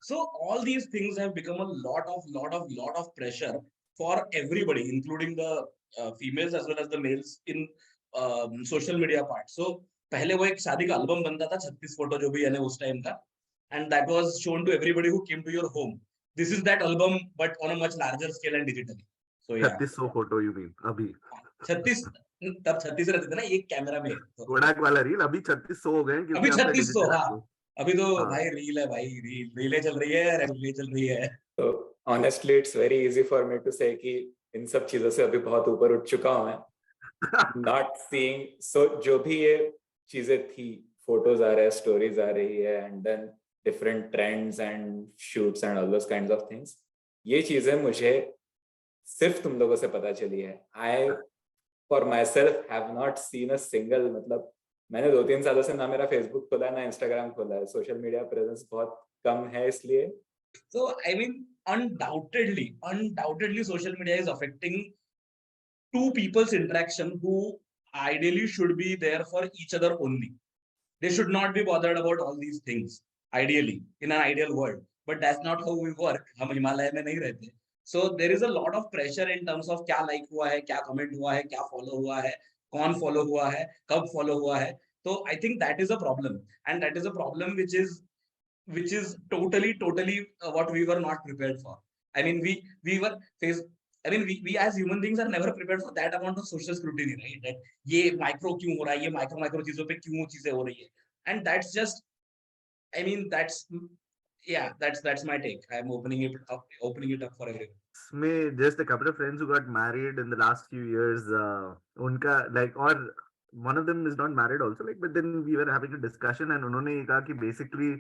So all these things have become a lot of pressure for everybody, including the females as well as the males in social media part. So पहले वो एक शादी का album बनता था 36 photo जो भी है ना उस टाइम का, and that was shown to everybody who came to your home. This is that album but on a much larger scale and digitally. So yeah, 3600 photo you mean अभी 36 तब 36 रहते थे ना एक कैमरा में, तो कोडाक वाला रील अभी 3600 हो गए हैं अभी क्योंकि आपने 3600, हाँ डिजिटल अभी तो हाँ भाई रील है भाई, रीलें चल रही है, रीलें चल रही है. तो honestly it's very easy for me to say कि इन सब चीजों से अभी बहुत ऊपर उठ चुका हूं मैं. नॉट सीइंग सो जो भी ये चीजें थी, फोटोज आ रहे हैं, स्टोरीज आ रही है, and then different trends and shoots and all those kinds of things, ये चीजें मुझे सिर्फ तुम लोगों से पता चली है. I for myself have not seen a single, मतलब मैंने 2-3 सालों से ना मेरा फेसबुक खोला है ना इंस्टाग्राम खोला है. सोशल मीडिया प्रेजेंस बहुत कम है इसलिए. So I mean, undoubtedly social media is affecting two people's interaction who ideally should be there for each other only. They should not be bothered about all these things, ideally, in an ideal world. But that's not how we work. हम हिमालय में नहीं रहते. So there is a lot of pressure in terms of क्या like हुआ है, क्या comment हुआ है, क्या follow हुआ है, कौन follow हुआ है, कब follow हुआ है. So I think that is a problem, and that is a problem which is totally what we were not prepared for. I mean, we were faced. I mean, we as human beings are never prepared for that amount of social scrutiny, right? That ये micro क्यों हो रहा है, ये micro चीजों पे क्यों चीजें हो रही है, and that's just, I mean, that's my take. I'm opening it up for everyone. में just a couple of friends who got married in the last few years, उनका like, or one of them is not married also, like, but then we were having a discussion and उन्होंने ये कहा कि basically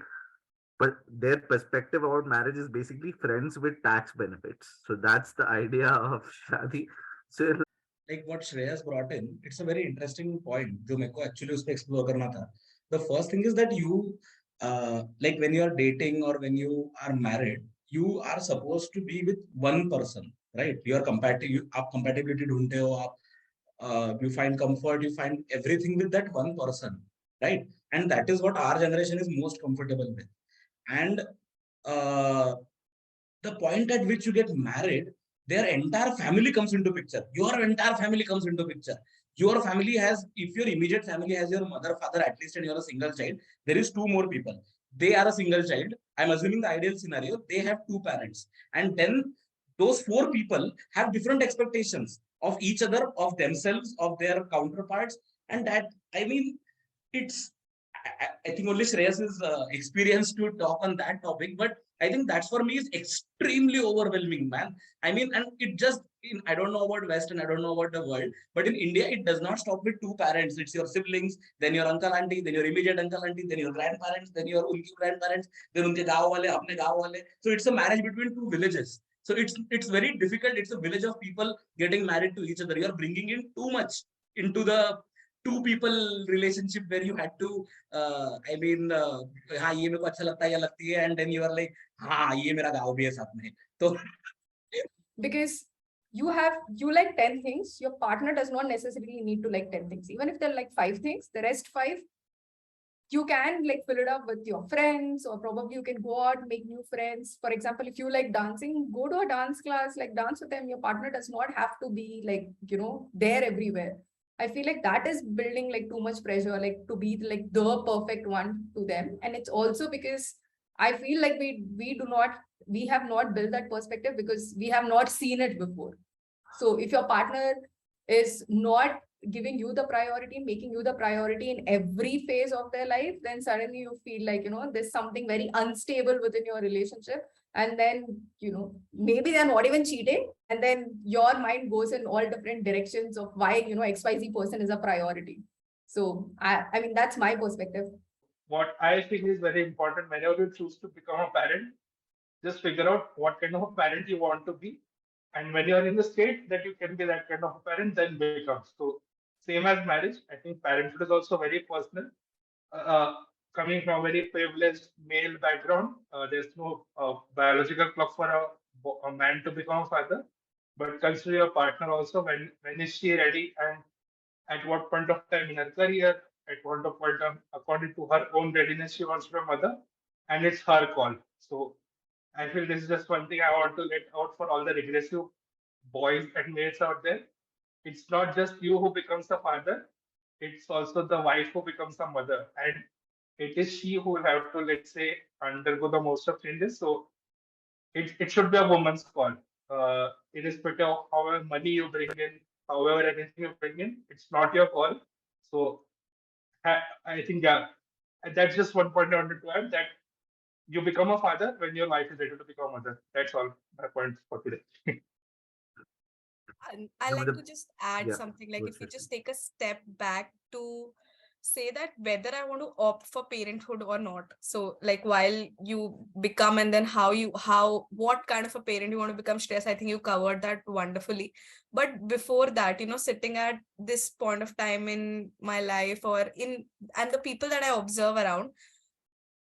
but their perspective about marriage is basically friends with tax benefits. So that's the idea of shadi. So like what Shreyas brought in, it's a very interesting point जो मेरे को actually उसपे explore करना था. The first thing is that you like when you are dating or when you are married, you are supposed to be with one person, right? You are compatible, आप compatibility ढूंढते हो, आप you find comfort, you find everything with that one person, right? And that is what our generation is most comfortable with. And the point at which you get married, their entire family comes into picture. Your entire family comes into picture. Your family has, if your immediate family has your mother, father, at least, and you're a single child, there is two more people. They are a single child. I'm assuming the ideal scenario, they have two parents. And then those four people have different expectations of each other, of themselves, of their counterparts. And that, I mean, it's, I think only Shreyas is experienced to talk on that topic, but I think that's for me is extremely overwhelming, man. I mean, and it just, I don't know about West and I don't know about the world, but in India, it does not stop with two parents. It's your siblings, then your uncle, auntie, then your immediate uncle, auntie, then your grandparents, then your unki grandparents, then unke gaon wale, apne gaon wale. So it's a marriage between two villages. So it's very difficult. It's a village of people getting married to each other. You're bringing in too much into the two people relationship where you had to I mean हाँ ये मेरे को अच्छा लगता है या लगती है, and then you are like हाँ ये मेरा गाँव भी है साथ में, तो because you like 10 things, your partner does not necessarily need to like 10 things. Even if they're like 5 things, the rest 5 you can like fill it up with your friends, or probably you can go out, make new friends. For example, if you like dancing, go to a dance class, like dance with them. Your partner does not have to be like, you know, there everywhere. I feel like that is building like too much pressure, like to be like the perfect one to them. And it's also because I feel like we have not built that perspective because we have not seen it before. So if your partner is not giving you the priority, making you the priority in every phase of their life, then suddenly you feel like, you know, there's something very unstable within your relationship. And then, you know, maybe they're not even cheating. And then your mind goes in all different directions of why, you know, XYZ person is a priority. So, I mean, that's my perspective. What I think is very important whenever you choose to become a parent, just figure out what kind of a parent you want to be. And when you are in the state that you can be that kind of a parent, then become. So, same as marriage, I think parenthood is also very personal. Uh, Coming from a very privileged male background, there's no biological clock for a man to become a father. But consider your partner also, when is she ready, and at what point of time in her career, at what point of according to her own readiness, she wants to be a mother. and it's her call. So I feel this is just one thing I want to let out for all the regressive boys and mates out there. It's not just you who becomes the father, it's also the wife who becomes the mother. And it is she who will have to, let's say, undergo the most of changes. So it should be a woman's call. Irrespective of however money you bring in, however anything you bring in, it's not your call. So I think, yeah, that's just one point I wanted to add, that you become a father when your wife is ready to become a mother. That's all my point for today. And I No, like to just add yeah, something, like go if we ahead. just take a step back to say that whether I want to opt for parenthood or not. So like while you become, and then what kind of a parent you want to become, stress, I think you covered that wonderfully. But before that, sitting at this point of time in my life and the people that I observe around,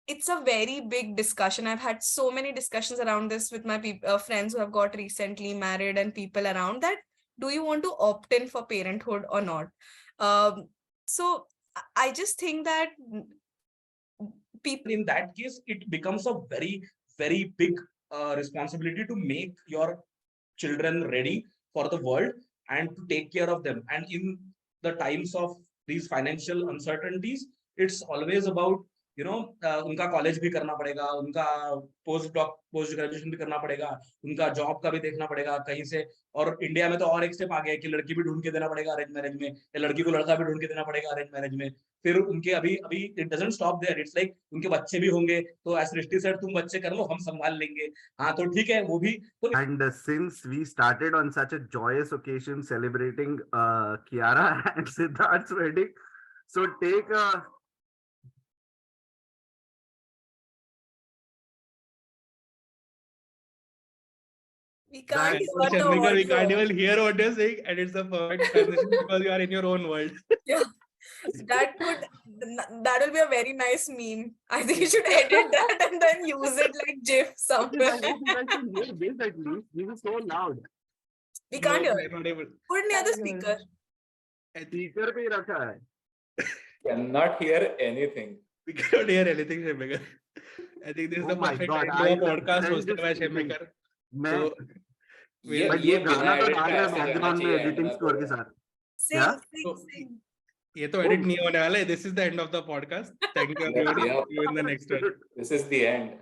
it's a very big discussion. I've had so many discussions around this with my friends who have got recently married, and people around that. Do you want to opt in for parenthood or not? So I just think that people. In that case, it becomes a very, very big responsibility to make your children ready for the world and to take care of them. And in the times of these financial uncertainties, it's always about उनका college भी करना पड़ेगा, उनका post graduation भी करना पड़ेगा, उनका job का भी देखना पड़ेगा कहीं से। और इंडिया में तो और एक स्टेप आ गया है कि लड़की भी ढूंढ के देना पड़ेगा अरेंज मैरिज में, या लड़की को लड़का भी ढूंढ के देना पड़ेगा अरेंज मैरिज में। फिर उनके अभी अभी it doesn't stop there, it's like उनके बच्चे भी होंगे, तो एज सृष्टि सर तुम बच्चे कर लो, हम संभाल लेंगे। हाँ तो ठीक है, वो भी तो। And since we started on such a joyous occasion celebrating Kiara and Siddharth's wedding, so take a We can't That- hear the Chandrika, we can't audio. even hear what you're saying, and it's a perfect transition because you are in your own world. Yeah, that will be a very nice meme. I think you should edit that and then use it like GIF somewhere. Basically, this is so loud. We can't No, hear. we're not able. Put near the speaker. Speaker पे ही रखा है. Cannot hear anything. We cannot hear anything, Shemekar. I think this is Oh the my perfect God, time to a I podcast send hosted by this thing. Shemekar. मैं So, ये but ये ये बिना गाना तो edit डाल का रहा है ऐसे जाना बैकग्राउंड में चाहिए end एडिटिंग में स्कोर के पूरा। साथ. Sing, Yeah? sing, so sing. ये तो edit नहीं होने वाला है. This is the end of the podcast. Thank you, everyone. Yeah. See you in the next one. This is the end.